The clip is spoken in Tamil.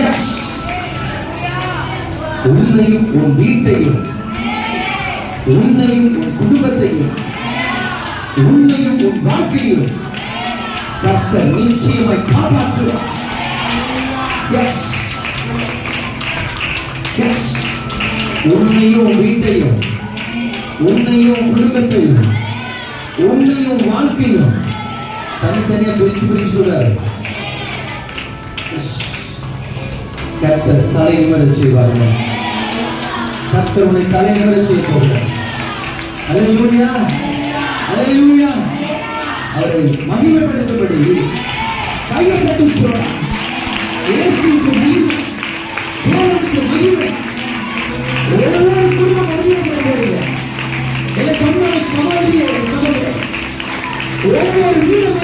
எஸ், உன்னையும் உன் வீட்டையும், உன்னையும் உன் குடும்பத்தையும், உன்னையும் உன் வாழ்க்கையும் கர்த்தர் நிச்சயமாய் காப்பாற்றுவார். எஸ், எஸ், உன்னையும் உன் வீட்டையும், உன்னையும் குடும்பத்தையும், உன்னையும் வாழ்க்கையும் தனித்தனியா பிரிச்சு சொல்றாரு. கர்த்தர் தலை நிமிர செய்வார்கள். கர்த்தர் உன்னை தலை நிமிர செய்ய போகிறார். அல்லேலூயா, அல்லேலூயா. அவரை மகிமைப்படுத்தபடி கையை தட்டி சொல்றார். இயேசுவுக்கு மகிமை, தேவனுக்கு மகிமை, ஒவ்வொரு குடும்பம் மகிமைப்படுகிறது. எனக்கு அன்பான சகோதரியே, சகோதரரே, ஒவ்வொரு வீடும்